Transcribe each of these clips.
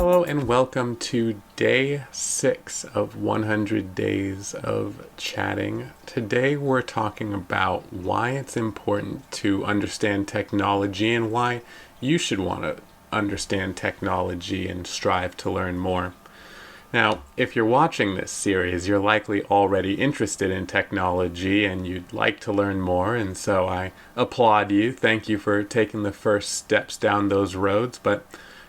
Hello and welcome to day 6 of 100 days of chatting. Today we're talking about why it's important to understand technology and why you should want to understand technology and strive to learn more. Now, if you're watching this series, you're likely already interested in technology and you'd like to learn more, and so I applaud you. Thank you for taking the first steps down those roads, but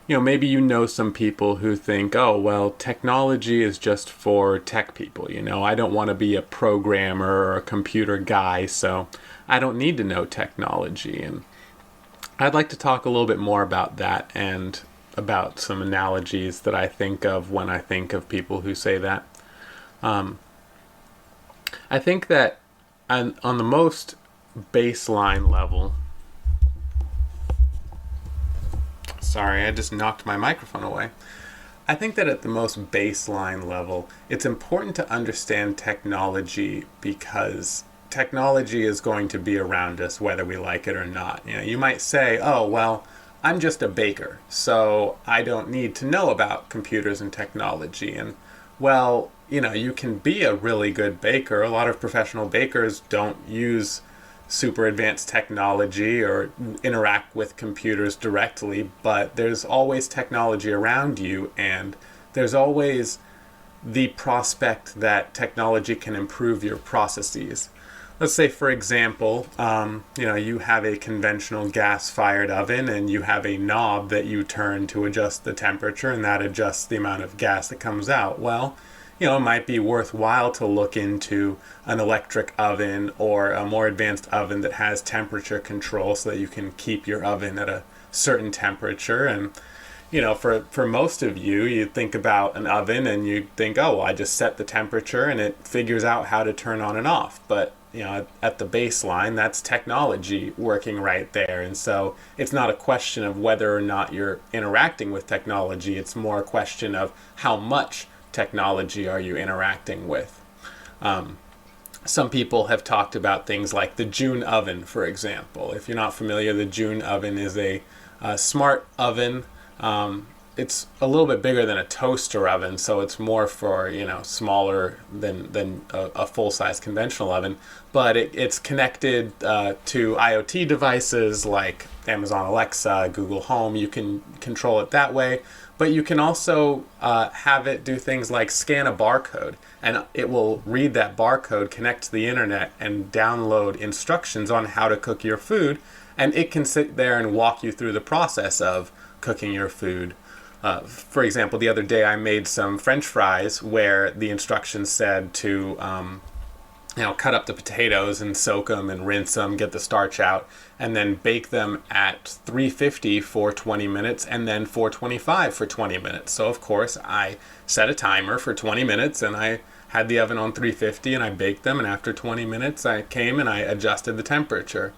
maybe you know some people who think, oh, well, technology is just for tech people. I don't want to be a programmer or a computer guy, so I don't need to know technology. And I'd like to talk a little bit more about that and about some analogies that I think of when I think of people who say that. I think that on the most baseline level, sorry, I just knocked my microphone away. I think that at the most baseline level, it's important to understand technology because technology is going to be around us whether we like it or not. You might say, oh, well, I'm just a baker, so I don't need to know about computers and technology. And, well, you can be a really good baker. A lot of professional bakers don't use super advanced technology or interact with computers directly, but there's always technology around you, and there's always the prospect that technology can improve your processes. Let's say, for example, you have a conventional gas-fired oven and you have a knob that you turn to adjust the temperature, and that adjusts the amount of gas that comes out. Well, it might be worthwhile to look into an electric oven or a more advanced oven that has temperature control so that you can keep your oven at a certain temperature. And, for most of you, you think about an oven and you think, oh, well, I just set the temperature and it figures out how to turn on and off. But, at the baseline, that's technology working right there. And so it's not a question of whether or not you're interacting with technology. It's more a question of how much technology are you interacting with. Some people have talked about things like the Joon oven, for example. If you're not familiar, the Joon oven is a smart oven. It's a little bit bigger than a toaster oven, so it's more for, smaller than a full-size conventional oven. But it's connected to IoT devices like Amazon Alexa, Google Home. You can control it that way. But you can also have it do things like scan a barcode, and it will read that barcode, connect to the internet, and download instructions on how to cook your food. And it can sit there and walk you through the process of cooking your food. For example, the other day I made some French fries where the instructions said to cut up the potatoes and soak them and rinse them, get the starch out, and then bake them at 350 for 20 minutes and then 425 for 20 minutes. So, of course, I set a timer for 20 minutes and I had the oven on 350 and I baked them, and after 20 minutes I came and I adjusted the temperature.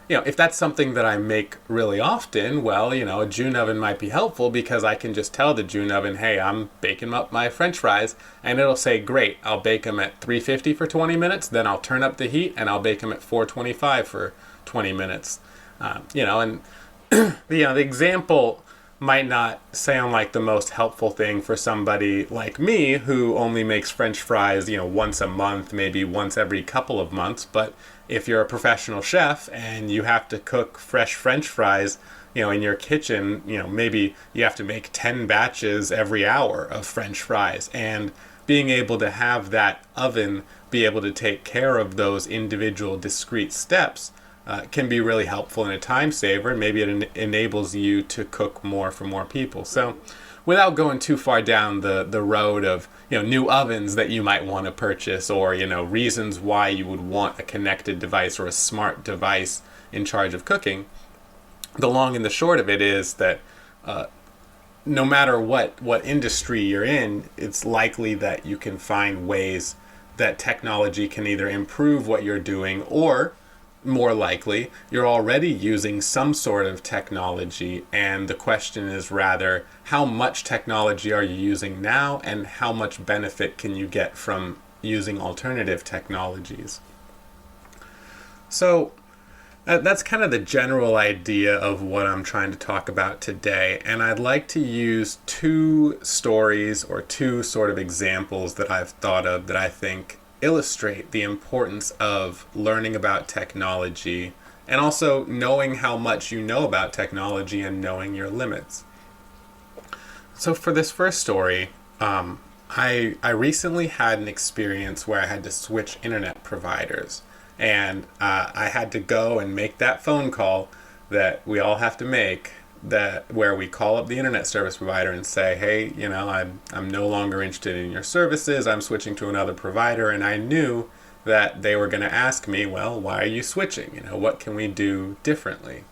If that's something that I make really often, well, a Joon oven might be helpful because I can just tell the Joon oven, hey, I'm baking up my French fries, and it'll say, great, I'll bake them at 350 for 20 minutes, then I'll turn up the heat and I'll bake them at 425 for 20 minutes. And the example might not sound like the most helpful thing for somebody like me who only makes French fries, once a month, maybe once every couple of months. But if you're a professional chef and you have to cook fresh French fries, in your kitchen, maybe you have to make 10 batches every hour of French fries. And being able to have that oven be able to take care of those individual discrete steps can be really helpful and a time saver, and maybe it enables you to cook more for more people. So without going too far down the road of new ovens that you might want to purchase, or reasons why you would want a connected device or a smart device in charge of cooking, the long and the short of it is that no matter what industry you're in, it's likely that you can find ways that technology can either improve what you're doing, or more likely, you're already using some sort of technology, and the question is rather, how much technology are you using now, and how much benefit can you get from using alternative technologies? So, That's kind of the general idea of what I'm trying to talk about today. And I'd like to use two stories or two sort of examples that I've thought of that I think illustrate the importance of learning about technology and also knowing how much you know about technology and knowing your limits. So for this first story, I recently had an experience where I had to switch internet providers. And I had to go and make that phone call that we all have to make, that where we call up the internet service provider and say, hey, I'm no longer interested in your services. I'm switching to another provider. And I knew that they were going to ask me, well, why are you switching? What can we do differently?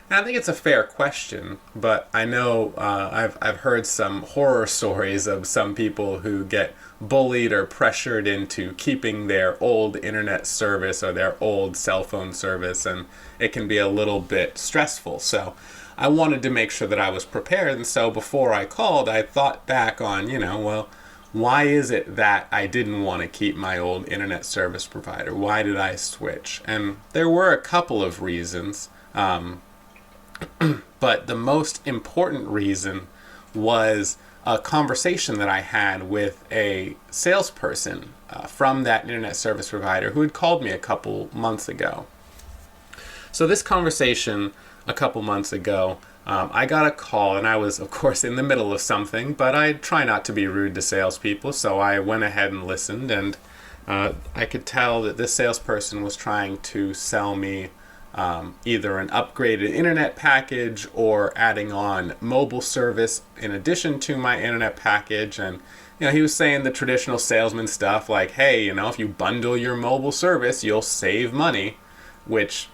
And I think it's a fair question, but I know I've heard some horror stories of some people who get bullied or pressured into keeping their old internet service or their old cell phone service, and it can be a little bit stressful. So I wanted to make sure that I was prepared, and so before I called, I thought back on, well, why is it that I didn't want to keep my old internet service provider? Why did I switch? And there were a couple of reasons. But the most important reason was a conversation that I had with a salesperson from that internet service provider who had called me a couple months ago. So this conversation a couple months ago, I got a call, and I was, of course, in the middle of something, but I try not to be rude to salespeople, so I went ahead and listened, and I could tell that this salesperson was trying to sell me either an upgraded internet package or adding on mobile service in addition to my internet package. And he was saying the traditional salesman stuff like, hey, if you bundle your mobile service, you'll save money, which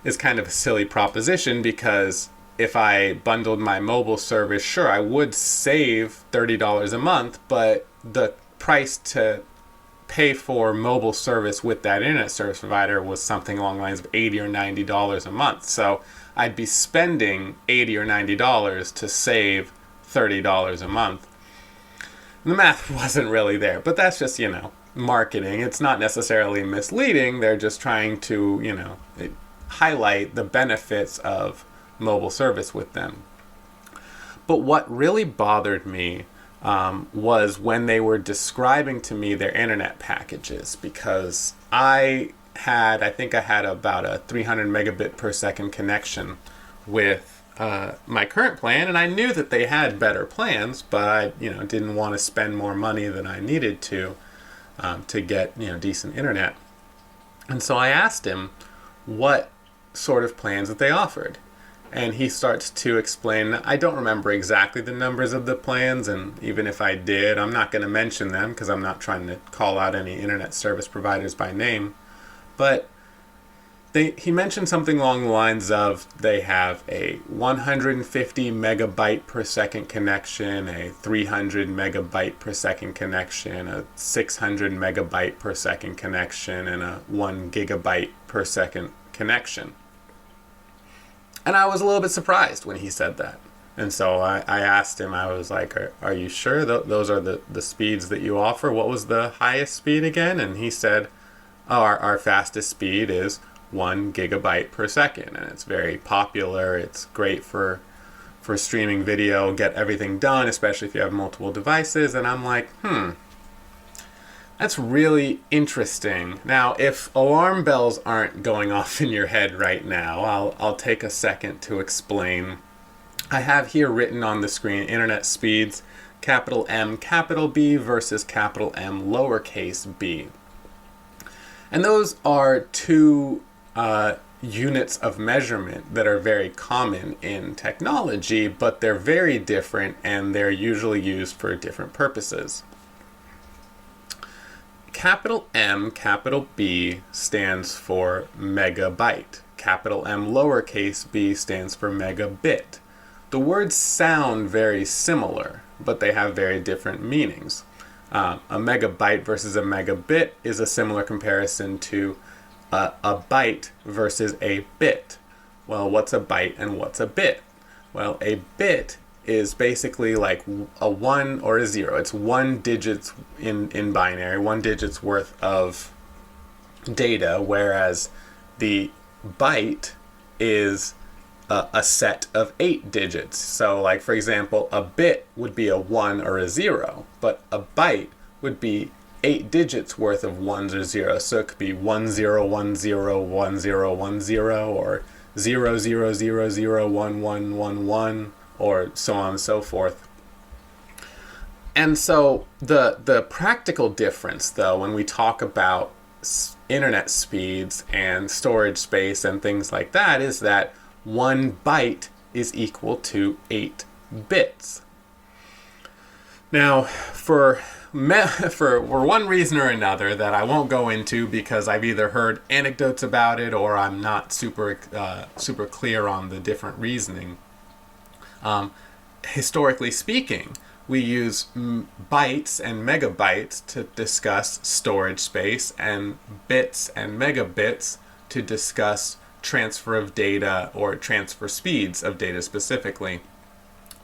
is kind of a silly proposition, because if I bundled my mobile service, sure, I would save $30 a month, but the price to pay for mobile service with that internet service provider was something along the lines of $80 or $90 a month. So I'd be spending $80 or $90 to save $30 a month. The math wasn't really there, but that's just, marketing. It's not necessarily misleading. They're just trying to, highlight the benefits of mobile service with them. But what really bothered me was when they were describing to me their internet packages, because I think I had about a 300 megabit per second connection with my current plan, and I knew that they had better plans, but I didn't want to spend more money than I needed to get decent internet. And so I asked him what sort of plans that they offered. And he starts to explain, I don't remember exactly the numbers of the plans, and even if I did, I'm not going to mention them because I'm not trying to call out any internet service providers by name. But he mentioned something along the lines of they have a 150 megabyte per second connection, a 300 megabyte per second connection, a 600 megabyte per second connection, and a 1 gigabyte per second connection. And I was a little bit surprised when he said that. And so I asked him, I was like, are you sure those are the speeds that you offer? What was the highest speed again? And he said, our fastest speed is 1 gigabyte per second. And it's very popular. It's great for streaming video, get everything done, especially if you have multiple devices. And I'm like, that's really interesting. Now, if alarm bells aren't going off in your head right now, I'll take a second to explain. I have here written on the screen internet speeds, capital M, capital B versus capital M, lowercase b. And those are two units of measurement that are very common in technology, but they're very different and they're usually used for different purposes. Capital M, capital B stands for megabyte. Capital M, lowercase b stands for megabit. The words sound very similar, but they have very different meanings. A megabyte versus a megabit is a similar comparison to a byte versus a bit. Well, what's a byte and what's a bit? Well, a bit is basically like a 1 or a 0. It's 1 digits in binary, 1 digit's worth of data, whereas the byte is a set of 8 digits. So, like, for example, a bit would be a 1 or a 0, but a byte would be 8 digits worth of ones or zeros. So it could be 10101010, or 00001111, or so on and so forth. And so the practical difference, though, when we talk about internet speeds and storage space and things like that, is that 1 byte is equal to 8 bits. Now, for one reason or another that I won't go into because I've either heard anecdotes about it or I'm not super clear on the different reasoning, historically speaking, we use bytes and megabytes to discuss storage space, and bits and megabits to discuss transfer of data or transfer speeds of data specifically.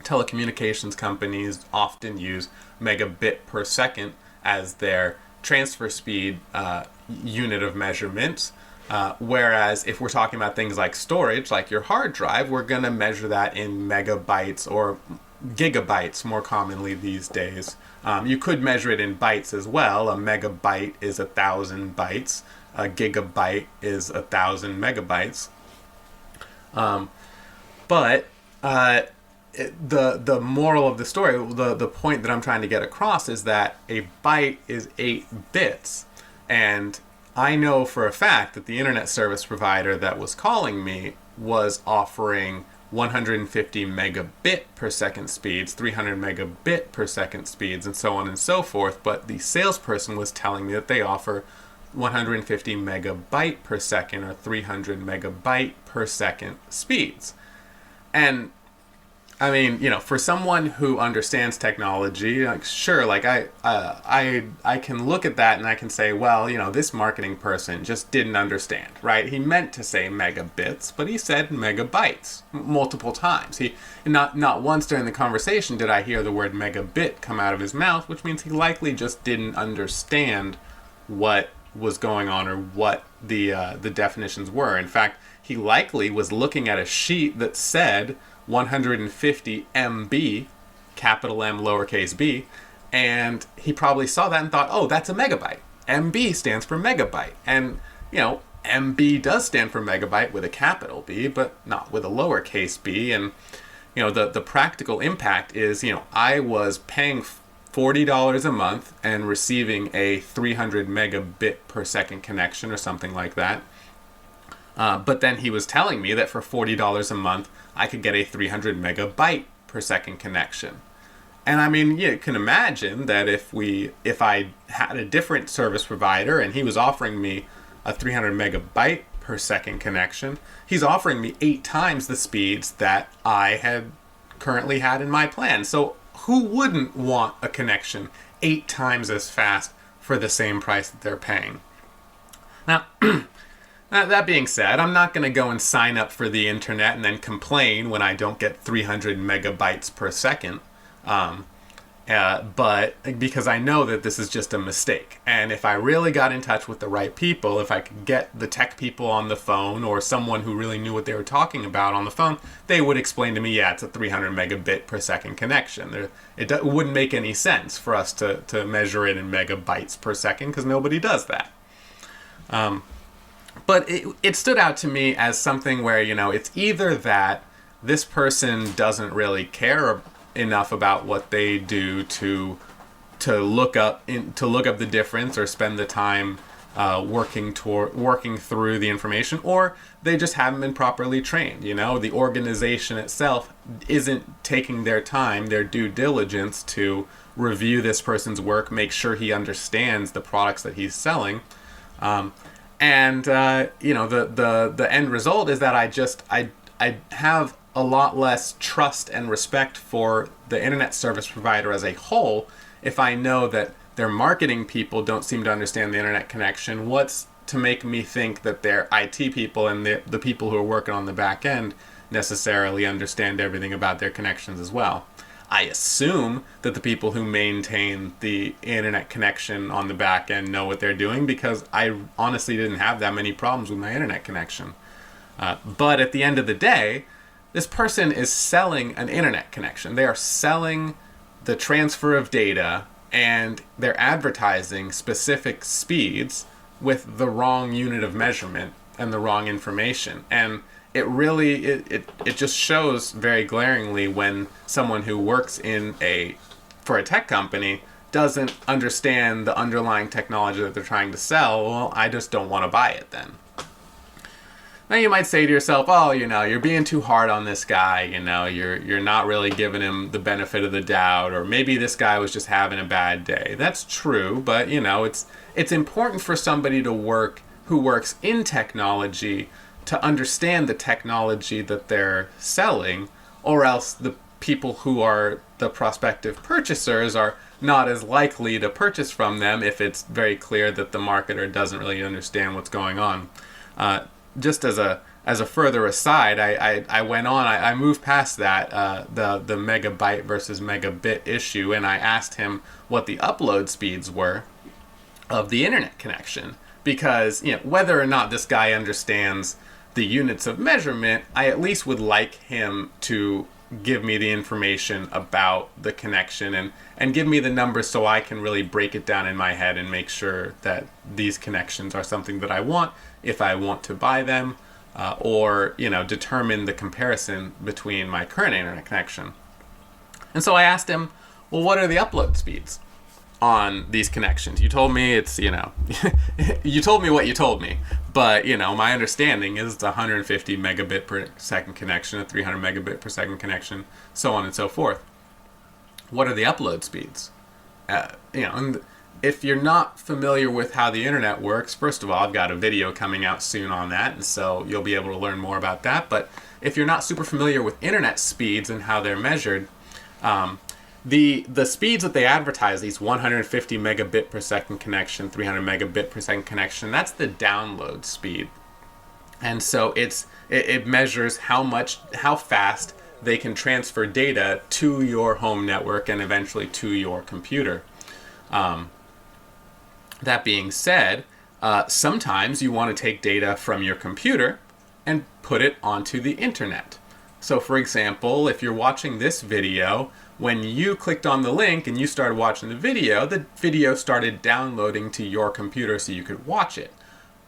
Telecommunications companies often use megabit per second as their transfer speed unit of measurement, whereas if we're talking about things like storage, like your hard drive, we're going to measure that in megabytes or gigabytes more commonly these days. You could measure it in bytes as well. A megabyte is 1,000 bytes. A gigabyte is 1,000 megabytes. But the moral of the story, the point that I'm trying to get across, is that a byte is 8 bits. And I know for a fact that the internet service provider that was calling me was offering 150 megabit per second speeds, 300 megabit per second speeds, and so on and so forth. But the salesperson was telling me that they offer 150 megabyte per second or 300 megabyte per second speeds. And I mean, you know, for someone who understands technology, like, sure, like I can look at that and I can say, well, you know, this marketing person just didn't understand, right? He meant to say megabits, but he said megabytes multiple times. He not once during the conversation did I hear the word megabit come out of his mouth, which means he likely just didn't understand what was going on or what the definitions were. In fact, he likely was looking at a sheet that said 150 MB, capital M, lowercase b, and he probably saw that and thought, oh, that's a megabyte. MB stands for megabyte. And, you know, MB does stand for megabyte with a capital B, but not with a lowercase b. And, you know, the practical impact is, you know, I was paying $40 a month and receiving a 300 megabit per second connection or something like that. But then he was telling me that for $40 a month, I could get a 300 megabyte per second connection. And I mean, you can imagine that if I had a different service provider and he was offering me a 300 megabyte per second connection, he's offering me 8 times the speeds that I had currently had in my plan. So who wouldn't want a connection 8 times as fast for the same price that they're paying? Now, that being said, I'm not going to go and sign up for the internet and then complain when I don't get 300 megabytes per second, but because I know that this is just a mistake. And if I really got in touch with the right people, if I could get the tech people on the phone or someone who really knew what they were talking about on the phone, they would explain to me, yeah, it's a 300 megabit per second connection. It wouldn't make any sense for us to measure it in megabytes per second because nobody does that. But it stood out to me as something where, you know, it's either that this person doesn't really care enough about what they do to look up the difference or spend the time working through the information, or they just haven't been properly trained. You know, the organization itself isn't taking their time, their due diligence to review this person's work, make sure he understands the products that he's selling. And you know, the end result is that I have a lot less trust and respect for the internet service provider as a whole if I know that their marketing people don't seem to understand the internet connection. What's to make me think that their IT people and the people who are working on the back end necessarily understand everything about their connections as well? I assume that the people who maintain the internet connection on the back end know what they're doing, because I honestly didn't have that many problems with my internet connection. But at the end of the day, this person is selling an internet connection. They are selling the transfer of data, and they're advertising specific speeds with the wrong unit of measurement and the wrong information. And it really, it just shows very glaringly when someone who works for a tech company doesn't understand the underlying technology that they're trying to sell. Well, I just don't want to buy it then. Now you might say to yourself, oh, you're being too hard on this guy, you're not really giving him the benefit of the doubt, or maybe this guy was just having a bad day. That's true, but it's important for somebody who works in technology to understand the technology that they're selling, or else the people who are the prospective purchasers are not as likely to purchase from them if it's very clear that the marketer doesn't really understand what's going on. Just as a further aside, I moved past that the megabyte versus megabit issue, and I asked him what the upload speeds were of the internet connection, because whether or not this guy understands the units of measurement, I at least would like him to give me the information about the connection and give me the numbers so I can really break it down in my head and make sure that these connections are something that I want if I want to buy them, or determine the comparison between my current internet connection. And so I asked him, well, what are the upload speeds on these connections? You told me it's, you told me what you told me, but my understanding is it's 150 megabit per second connection, a 300 megabit per second connection, so on and so forth. What are the upload speeds? And if you're not familiar with how the internet works, first of all, I've got a video coming out soon on that, and so you'll be able to learn more about that. But if you're not super familiar with internet speeds and how they're measured, the speeds that they advertise, these 150 megabit per second connection, 300 megabit per second connection, that's the download speed. And so it measures how fast they can transfer data to your home network and eventually to your computer. That being said, sometimes you want to take data from your computer and put it onto the internet. So for example, if you're watching this video, when you clicked on the link and you started watching the video started downloading to your computer so you could watch it.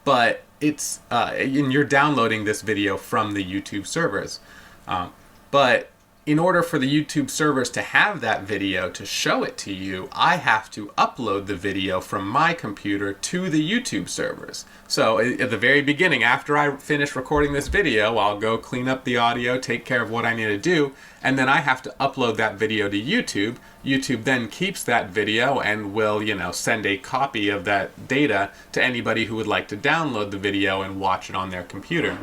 But and you're downloading this video from the YouTube servers. But in order for the YouTube servers to have that video to show it to you, I have to upload the video from my computer to the YouTube servers. So at the very beginning, after I finish recording this video, I'll go clean up the audio, take care of what I need to do, and then I have to upload that video to YouTube. YouTube then keeps that video and will, send a copy of that data to anybody who would like to download the video and watch it on their computer.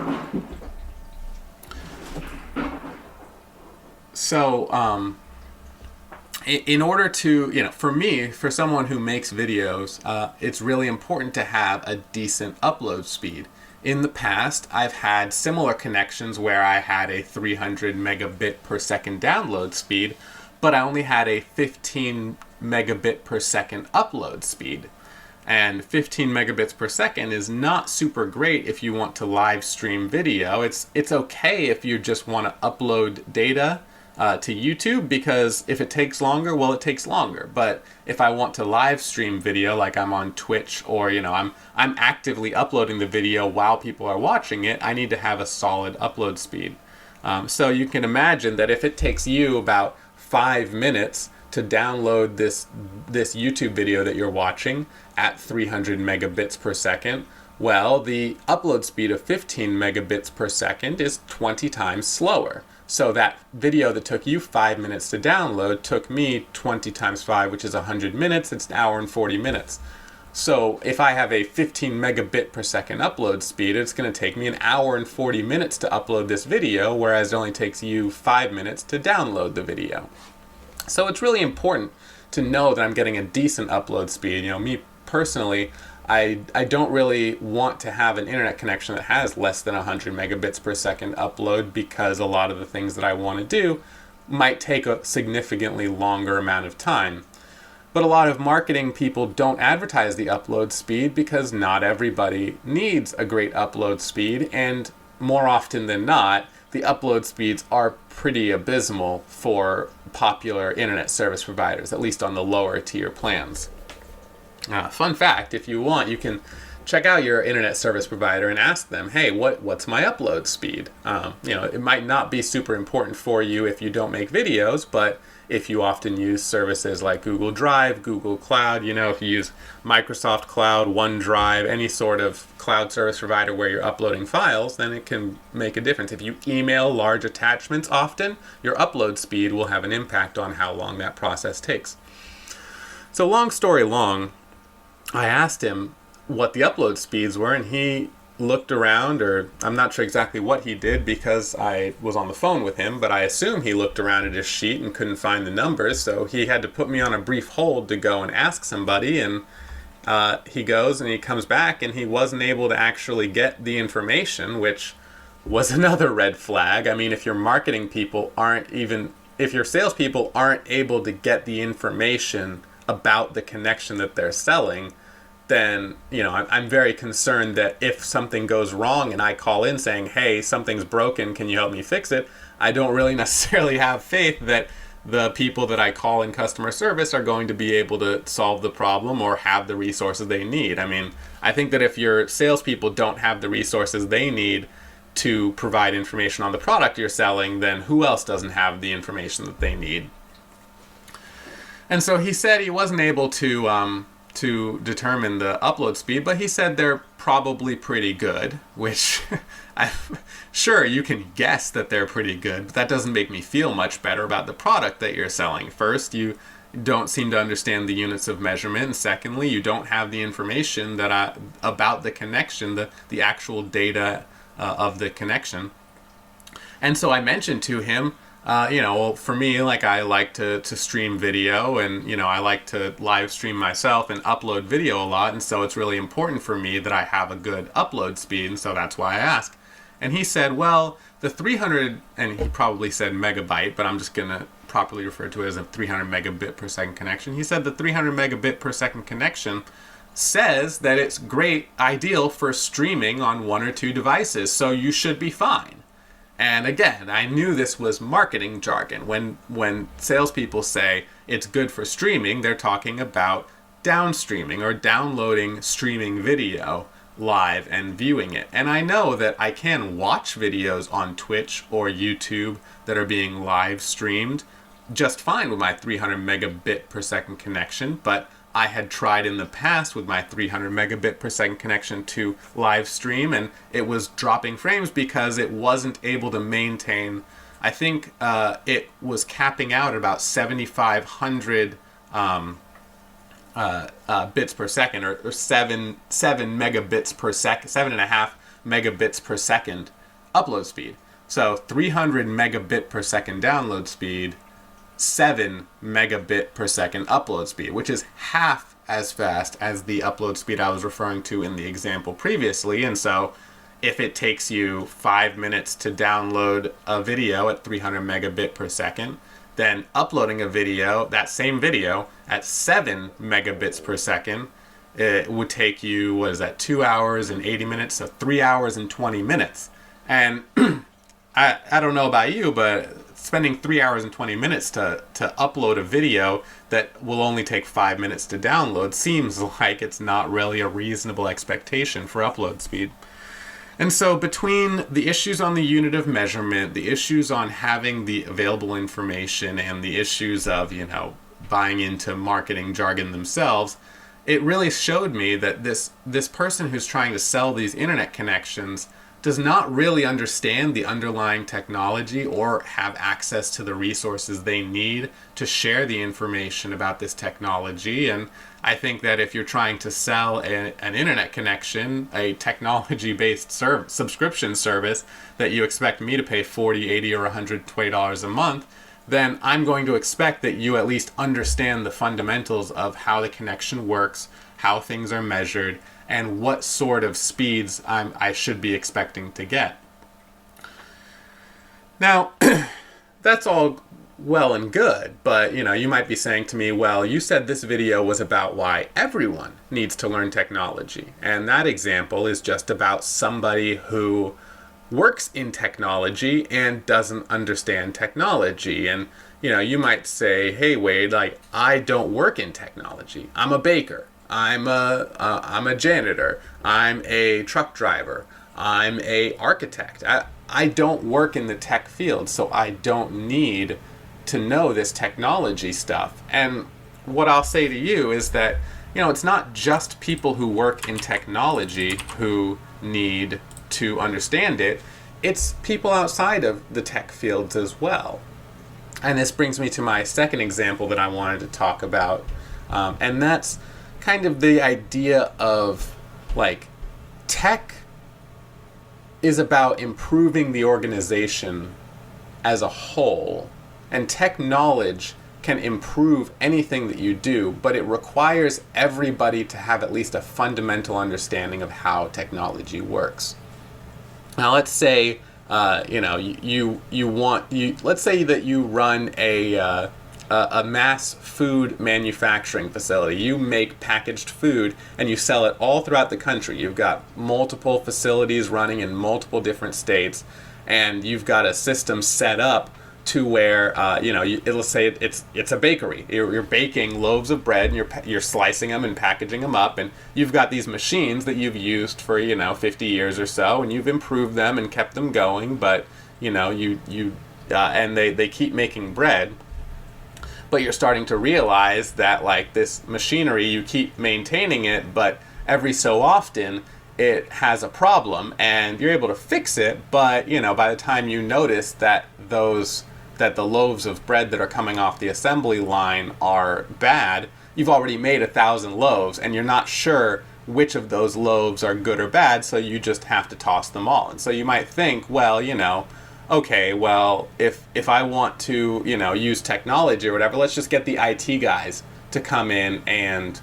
So, in order to, for someone who makes videos, it's really important to have a decent upload speed. In the past, I've had similar connections where I had a 300 megabit per second download speed, but I only had a 15 megabit per second upload speed. And 15 megabits per second is not super great if you want to live stream video. It's okay if you just want to upload data to YouTube, because if it takes longer, well, it takes longer. But if I want to live stream video, like I'm on Twitch, or I'm actively uploading the video while people are watching it, I need to have a solid upload speed. So you can imagine that if it takes you about 5 minutes to download this YouTube video that you're watching at 300 megabits per second, well, the upload speed of 15 megabits per second is 20 times slower. So that video that took you 5 minutes to download took me 20 times 5, which is 100 minutes. It's an hour and 40 minutes. So if I have a 15 megabit per second upload speed, it's going to take me an hour and 40 minutes to upload this video, whereas it only takes you 5 minutes to download the video. So it's really important to know that I'm getting a decent upload speed. Me personally, I don't really want to have an internet connection that has less than 100 megabits per second upload, because a lot of the things that I want to do might take a significantly longer amount of time. But a lot of marketing people don't advertise the upload speed because not everybody needs a great upload speed, and more often than not, the upload speeds are pretty abysmal for popular internet service providers, at least on the lower tier plans. Fun fact, if you want, you can check out your internet service provider and ask them, hey, what's my upload speed? It might not be super important for you if you don't make videos, but if you often use services like Google Drive, Google Cloud, if you use Microsoft Cloud, OneDrive, any sort of cloud service provider where you're uploading files, then it can make a difference. If you email large attachments often, your upload speed will have an impact on how long that process takes. So long story long, I asked him what the upload speeds were, and he looked around, or I'm not sure exactly what he did because I was on the phone with him, but I assume he looked around at his sheet and couldn't find the numbers, so he had to put me on a brief hold to go and ask somebody, and he goes and he comes back and he wasn't able to actually get the information, which was another red flag. I mean, if your marketing people if your salespeople aren't able to get the information about the connection that they're selling, then I'm very concerned that if something goes wrong and I call in saying, hey, something's broken, can you help me fix it? I don't really necessarily have faith that the people that I call in customer service are going to be able to solve the problem or have the resources they need. I mean, I think that if your salespeople don't have the resources they need to provide information on the product you're selling, then who else doesn't have the information that they need? And so he said he wasn't able to determine the upload speed, but he said they're probably pretty good, which sure, you can guess that they're pretty good, but that doesn't make me feel much better about the product that you're selling. First, you don't seem to understand the units of measurement, and secondly, you don't have the information about the connection, the actual data of the connection. And so I mentioned to him, for me, I like to stream video, and I like to live stream myself and upload video a lot, and so it's really important for me that I have a good upload speed, and so that's why I ask. And he said, well, the 300, and he probably said megabyte, but I'm just going to properly refer to it as a 300 megabit per second connection. He said the 300 megabit per second connection says that it's ideal for streaming on one or two devices, so you should be fine. And again, I knew this was marketing jargon. When salespeople say it's good for streaming, they're talking about downstreaming or downloading streaming video live and viewing it. And I know that I can watch videos on Twitch or YouTube that are being live streamed just fine with my 300 megabit per second connection, but I had tried in the past with my 300 megabit per second connection to live stream, and it was dropping frames because it wasn't able to maintain. I think it was capping out at about 7,500 bits per second, or 7 megabits per second, 7.5 megabits per second upload speed. So 300 megabit per second download speed, 7 megabit per second upload speed, which is half as fast as the upload speed I was referring to in the example previously. And so if it takes you 5 minutes to download a video at 300 megabit per second, then uploading a video, that same video, at 7 megabits per second, it would take you, 2 hours and 80 minutes, so 3 hours and 20 minutes. And I don't know about you, but spending 3 hours and 20 minutes to upload a video that will only take 5 minutes to download seems like it's not really a reasonable expectation for upload speed. And so between the issues on the unit of measurement, the issues on having the available information, and the issues of, buying into marketing jargon themselves, it really showed me that this person who's trying to sell these internet connections does not really understand the underlying technology or have access to the resources they need to share the information about this technology. And I think that if you're trying to sell an internet connection, a technology-based subscription service that you expect me to pay $40, $80, or $120 a month, then I'm going to expect that you at least understand the fundamentals of how the connection works, how things are measured, and what sort of speeds I should be expecting to get. Now, that's all well and good, but you might be saying to me, well, you said this video was about why everyone needs to learn technology, and that example is just about somebody who works in technology and doesn't understand technology. And you might say, hey Wade, like, I don't work in technology. I'm a baker. I'm a janitor. I'm a truck driver. I'm a architect. I don't work in the tech field, so I don't need to know this technology stuff. And what I'll say to you is that, it's not just people who work in technology who need to understand it. It's people outside of the tech fields as well. And this brings me to my second example that I wanted to talk about. And that's kind of the idea of, like, tech is about improving the organization as a whole. And tech knowledge can improve anything that you do, but it requires everybody to have at least a fundamental understanding of how technology works. Now, let's say, let's say that you run a mass food manufacturing facility. You make packaged food and you sell it all throughout the country. You've got multiple facilities running in multiple different states, and you've got a system set up to where it'll say it's a bakery. You're baking loaves of bread, and you're slicing them and packaging them up, and you've got these machines that you've used for 50 years or so, and you've improved them and kept them going, but and they keep making bread. But you're starting to realize that, like, this machinery, you keep maintaining it, but every so often it has a problem, and you're able to fix it, but by the time you notice that the loaves of bread that are coming off the assembly line are bad, you've already made 1,000 loaves, and you're not sure which of those loaves are good or bad, so you just have to toss them all. And so you might think, well, okay, well, if I want to, use technology or whatever, let's just get the IT guys to come in and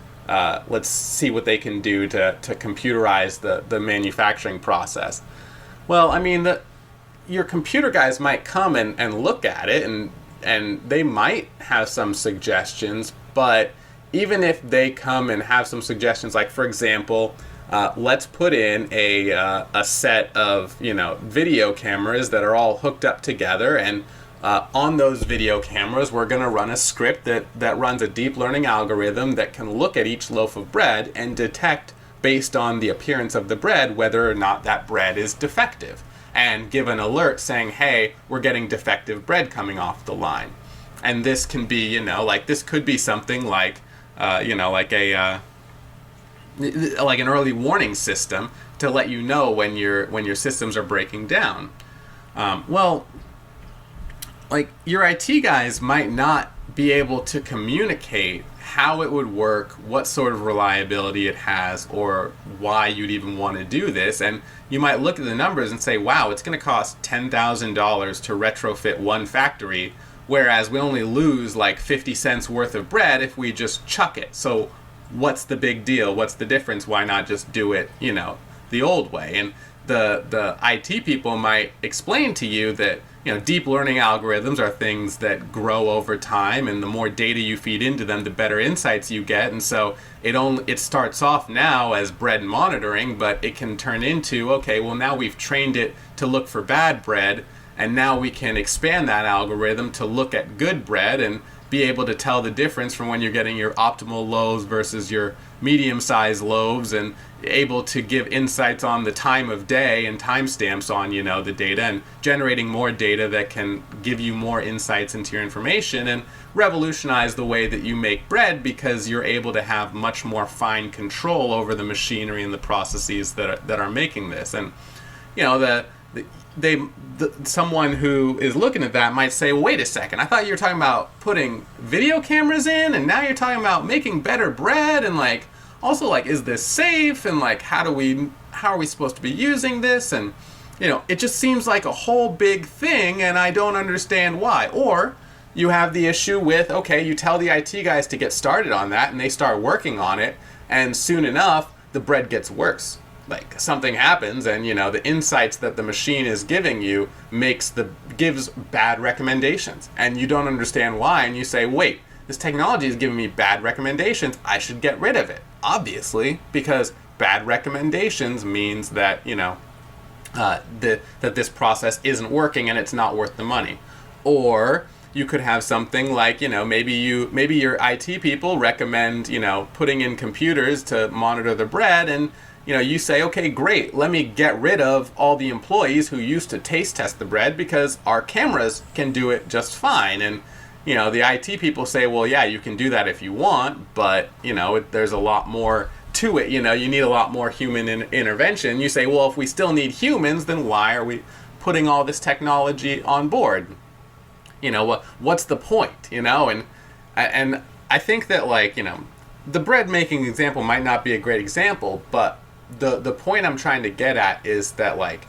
let's see what they can do to computerize the manufacturing process. Well, I mean, your computer guys might come and look at it, and they might have some suggestions, but even if they come and have some suggestions, like, for example, let's put in a set of video cameras that are all hooked up together, and on those video cameras we're going to run a script that runs a deep learning algorithm that can look at each loaf of bread and detect, based on the appearance of the bread, whether or not that bread is defective, and give an alert saying, hey, we're getting defective bread coming off the line. And this can be, this could be something like like an early warning system to let you know when your systems are breaking down. Like, your IT guys might not be able to communicate how it would work, what sort of reliability it has, or why you'd even want to do this. And you might look at the numbers and say, wow, it's going to cost $10,000 to retrofit one factory, whereas we only lose like 50 cents worth of bread if we just chuck it. So what's the big deal? What's the difference? Why not just do it, the old way? And the IT people might explain to you that, deep learning algorithms are things that grow over time, and the more data you feed into them, the better insights you get. And so it starts off now as bread monitoring, but it can turn into, okay, well, now we've trained it to look for bad bread, and now we can expand that algorithm to look at good bread and be able to tell the difference from when you're getting your optimal loaves versus your medium-sized loaves, and able to give insights on the time of day and timestamps on, the data, and generating more data that can give you more insights into your information and revolutionize the way that you make bread, because you're able to have much more fine control over the machinery and the processes that are making this. And, someone who is looking at that might say, well, wait a second, I thought you were talking about putting video cameras in, and now you're talking about making better bread, and also is this safe, and how are we supposed to be using this? And it just seems like a whole big thing, and I don't understand why. Or you have the issue with, okay, you tell the IT guys to get started on that, and they start working on it, and soon enough the bread gets worse. Something happens, and the insights that the machine is giving you gives bad recommendations, and you don't understand why, and you say, wait, this technology is giving me bad recommendations, I should get rid of it. Obviously, because bad recommendations means that that this process isn't working and it's not worth the money. Or you could have something like, maybe your IT people recommend, putting in computers to monitor the bread, and you say, okay, great, let me get rid of all the employees who used to taste test the bread because our cameras can do it just fine. And the IT people say, well, yeah, you can do that if you want, but there's a lot more to it. You need a lot more human intervention. You say, well, if we still need humans, then why are we putting all this technology on board? What's the point? And I think that the bread making example might not be a great example, but the point I'm trying to get at is that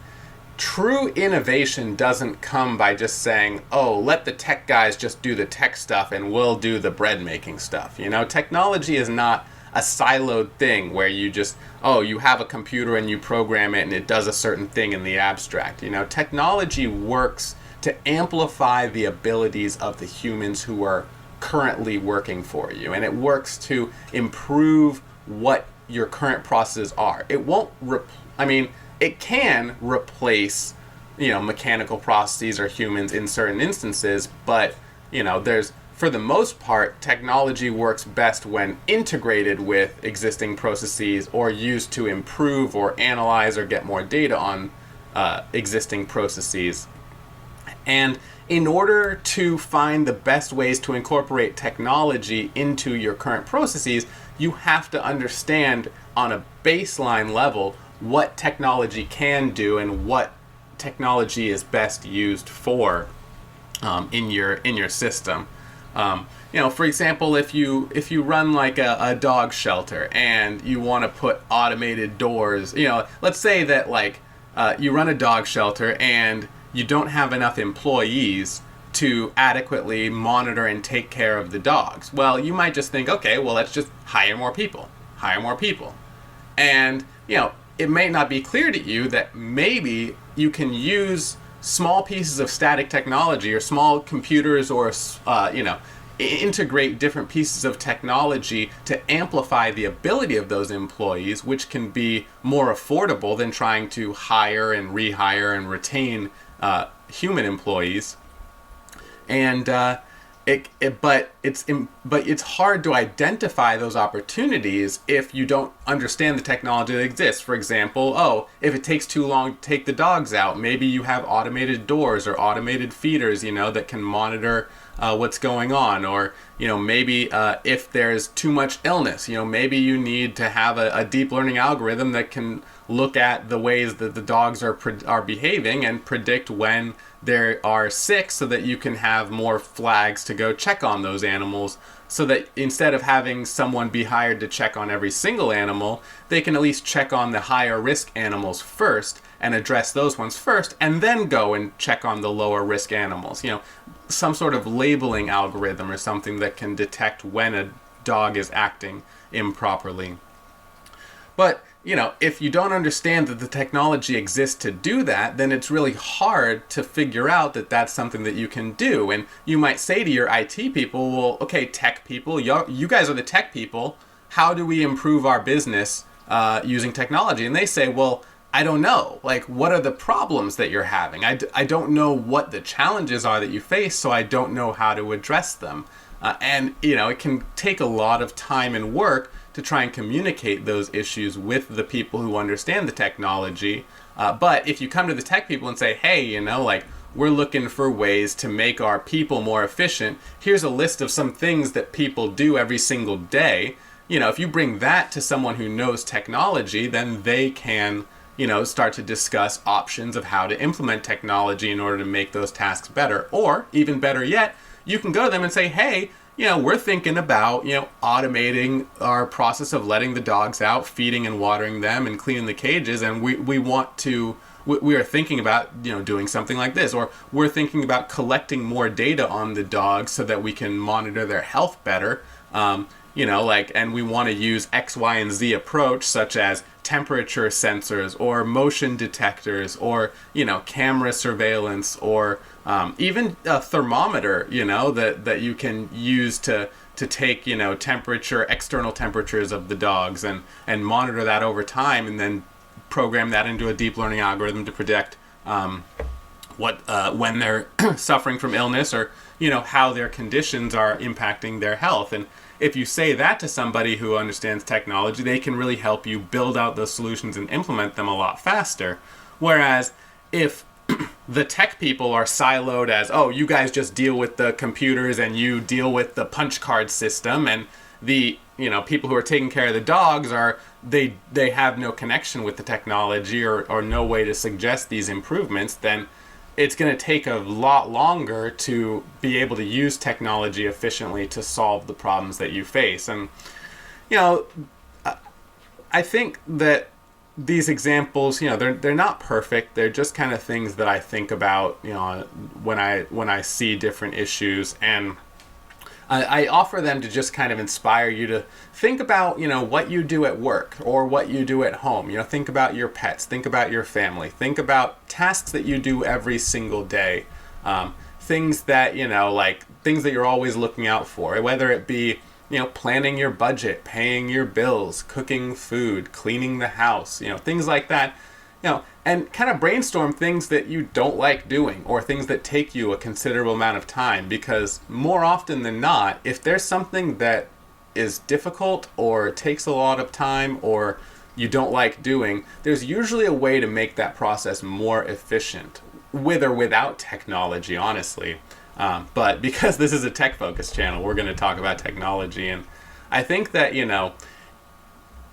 true innovation doesn't come by just saying, oh, let the tech guys just do the tech stuff and we'll do the bread making stuff. Technology is not a siloed thing where you just, you have a computer and you program it and it does a certain thing in the abstract. Technology works to amplify the abilities of the humans who are currently working for you, and it works to improve what your current processes are. It won't it can replace mechanical processes or humans in certain instances, but there's, for the most part, technology works best when integrated with existing processes or used to improve or analyze or get more data on existing processes. And in order to find the best ways to incorporate technology into your current processes, you have to understand on a baseline level what technology can do and what technology is best used for in your system. For example, if you run like a dog shelter and you want to put automated doors, let's say that you run a dog shelter and you don't have enough employees to adequately monitor and take care of the dogs. Well, you might just think, okay, well, let's just hire more people. And, it may not be clear to you that maybe you can use small pieces of static technology or small computers or, integrate different pieces of technology to amplify the ability of those employees, which can be more affordable than trying to hire and rehire and retain human employees. And but it's hard to identify those opportunities if you don't understand the technology that exists. For example, if it takes too long to take the dogs out, maybe you have automated doors or automated feeders, that can monitor what's going on. Or maybe if there's too much illness, maybe you need to have a deep learning algorithm that can look at the ways that the dogs are behaving and predict when they are sick, so that you can have more flags to go check on those animals, so that instead of having someone be hired to check on every single animal, they can at least check on the higher risk animals first and address those ones first, and then go and check on the lower risk animals. Some sort of labeling algorithm or something that can detect when a dog is acting improperly. But if you don't understand that the technology exists to do that, then it's really hard to figure out that that's something that you can do. And you might say to your IT people, well, okay, tech people, you guys are the tech people. How do we improve our business using technology? And they say, well, I don't know. What are the problems that you're having? I don't know what the challenges are that you face, so I don't know how to address them. And it can take a lot of time and work to try and communicate those issues with the people who understand the technology. But if you come to the tech people and say, hey, we're looking for ways to make our people more efficient. Here's a list of some things that people do every single day. If you bring that to someone who knows technology, then they can, start to discuss options of how to implement technology in order to make those tasks better. Or even better yet, you can go to them and say, hey, we're thinking about, automating our process of letting the dogs out, feeding and watering them and cleaning the cages. And we are thinking about, doing something like this. Or we're thinking about collecting more data on the dogs so that we can monitor their health better. And we want to use X, Y, and Z approach, such as temperature sensors or motion detectors or, camera surveillance or even a thermometer, that you can use to take, external temperatures of the dogs and monitor that over time and then program that into a deep learning algorithm to predict when they're suffering from illness, or how their conditions are impacting their health. And if you say that to somebody who understands technology, they can really help you build out those solutions and implement them a lot faster. Whereas if the tech people are siloed as, oh, you guys just deal with the computers and you deal with the punch card system, and the people who are taking care of the dogs they have no connection with the technology, or no way to suggest these improvements, then it's going to take a lot longer to be able to use technology efficiently to solve the problems that you face. And I think that these examples, they're not perfect. They're just kind of things that I think about, when I see different issues, and I offer them to just kind of inspire you to think about, what you do at work or what you do at home. Think about your pets, think about your family, think about tasks that you do every single day. Things that, things that you're always looking out for, whether it be, planning your budget, paying your bills, cooking food, cleaning the house, things like that. And kind of brainstorm things that you don't like doing, or things that take you a considerable amount of time, because more often than not, if there's something that is difficult or takes a lot of time or you don't like doing, there's usually a way to make that process more efficient, with or without technology, honestly. But because this is a tech-focused channel, we're going to talk about technology. And I think that,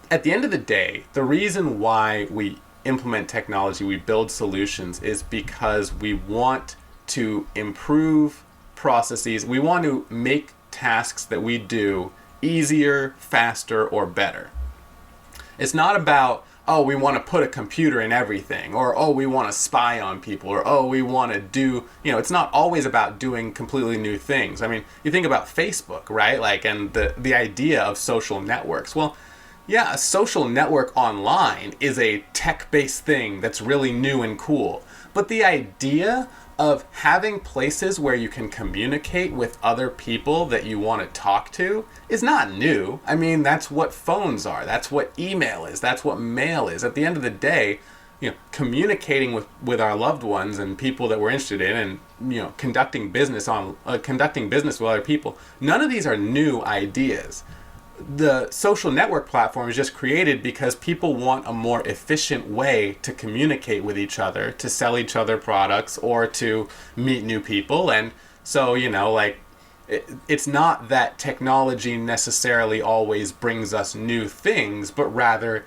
at the end of the day, the reason why we implement technology, we build solutions, is because we want to improve processes. We want to make tasks that we do easier, faster, or better. It's not about, oh, we want to put a computer in everything, or, oh, we want to spy on people, or, oh, we want to do, it's not always about doing completely new things. I mean, you think about Facebook, right? And the idea of social networks. Well, yeah, a social network online is a tech-based thing that's really new and cool. But the idea of having places where you can communicate with other people that you want to talk to is not new. I mean, that's what phones are. That's what email is. That's what mail is. At the end of the day, communicating with our loved ones and people that we're interested in, and conducting business with other people, none of these are new ideas. The social network platform is just created because people want a more efficient way to communicate with each other, to sell each other products, or to meet new people. And so, it's not that technology necessarily always brings us new things, but rather,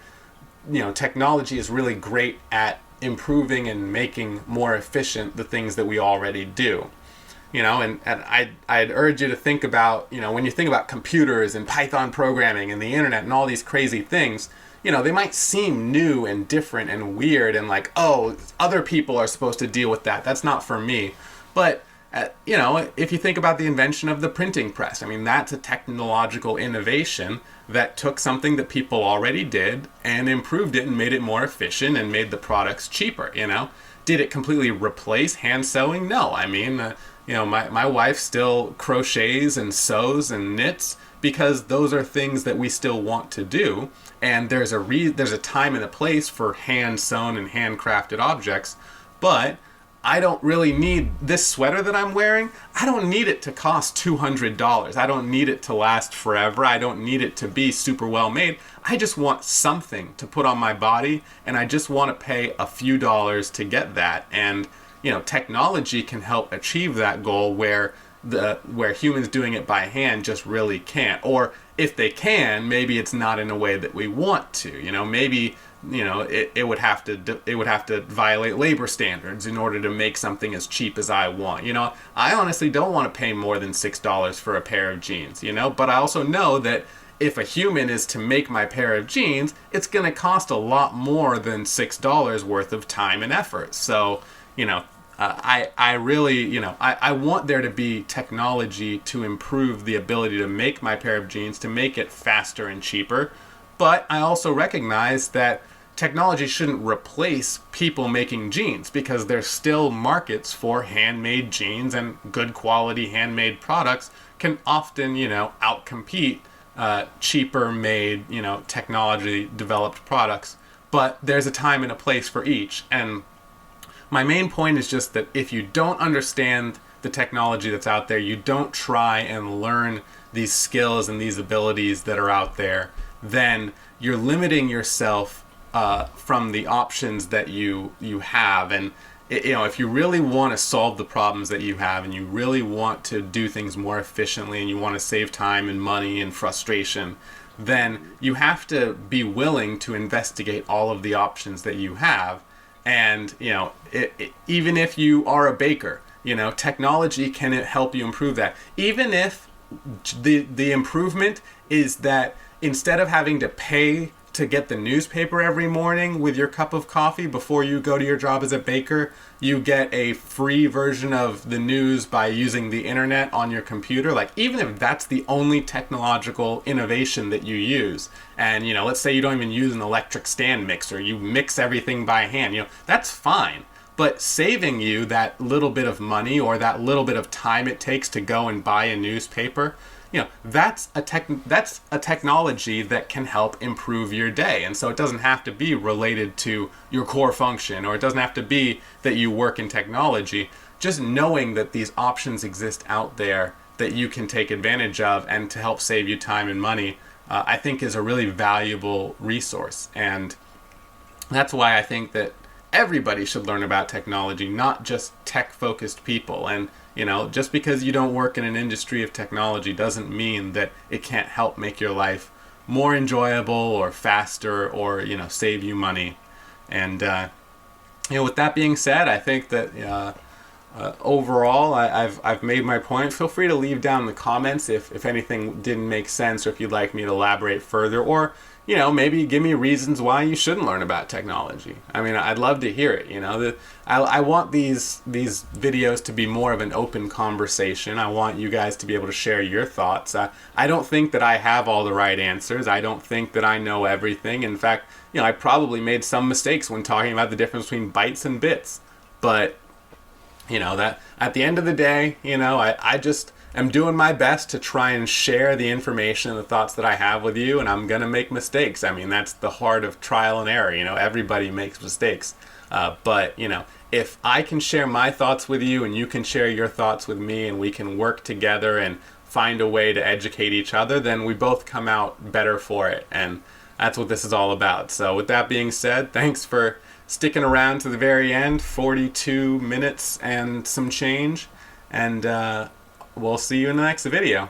technology is really great at improving and making more efficient the things that we already do. And I'd urge you to think about, when you think about computers and Python programming and the internet and all these crazy things, they might seem new and different and weird and like, oh, other people are supposed to deal with that. That's not for me. But, if you think about the invention of the printing press, I mean, that's a technological innovation that took something that people already did and improved it and made it more efficient and made the products cheaper, Did it completely replace hand sewing? No. I mean, my wife still crochets and sews and knits because those are things that we still want to do. And there's a time and a place for hand sewn and handcrafted objects. But I don't really need this sweater that I'm wearing. I don't need it to cost $200. I don't need it to last forever. I don't need it to be super well made. I just want something to put on my body, and I just want to pay a few dollars to get that. And technology can help achieve that goal where humans doing it by hand just really can't. Or if they can, maybe it's not in a way that we want to. Maybe it would have to violate labor standards in order to make something as cheap as I want. I honestly don't want to pay more than $6 for a pair of jeans. But I also know that if a human is to make my pair of jeans, it's going to cost a lot more than $6 worth of time and effort. So I really, I want there to be technology to improve the ability to make my pair of jeans, to make it faster and cheaper. But I also recognize that technology shouldn't replace people making jeans, because there's still markets for handmade jeans, and good quality handmade products can often, outcompete cheaper made, technology developed products. but there's a time and a place for each. And my main point is just that if you don't understand the technology that's out there, you don't try and learn these skills and these abilities that are out there, then you're limiting yourself from the options that you have. And if you really want to solve the problems that you have, and you really want to do things more efficiently, and you want to save time and money and frustration, then you have to be willing to investigate all of the options that you have. And even if you are a baker, technology can help you improve that. Even if the improvement is that instead of having to pay to get the newspaper every morning with your cup of coffee before you go to your job as a baker, you get a free version of the news by using the internet on your computer. Like, even if that's the only technological innovation that you use, and let's say you don't even use an electric stand mixer, you mix everything by hand, that's fine. But saving you that little bit of money or that little bit of time it takes to go and buy a newspaper, that's a technology that can help improve your day. And so it doesn't have to be related to your core function, or it doesn't have to be that you work in technology. Just knowing that these options exist out there that you can take advantage of and to help save you time and money, I think is a really valuable resource. And that's why I think that everybody should learn about technology, not just tech-focused people. And just because you don't work in an industry of technology doesn't mean that it can't help make your life more enjoyable or faster or, save you money. And, with that being said, I think that overall I've made my point. Feel free to leave down in the comments if anything didn't make sense, or if you'd like me to elaborate further, or maybe give me reasons why you shouldn't learn about technology. I mean, I'd love to hear it. I want these videos to be more of an open conversation. I want you guys to be able to share your thoughts. I don't think that I have all the right answers. I don't think that I know everything. In fact, I probably made some mistakes when talking about the difference between bytes and bits. But that at the end of the day, I just am doing my best to try and share the information and the thoughts that I have with you, and I'm going to make mistakes. I mean, that's the heart of trial and error. Everybody makes mistakes. But if I can share my thoughts with you and you can share your thoughts with me, and we can work together and find a way to educate each other, then we both come out better for it. And that's what this is all about. So with that being said, thanks for sticking around to the very end, 42 minutes and some change. And we'll see you in the next video.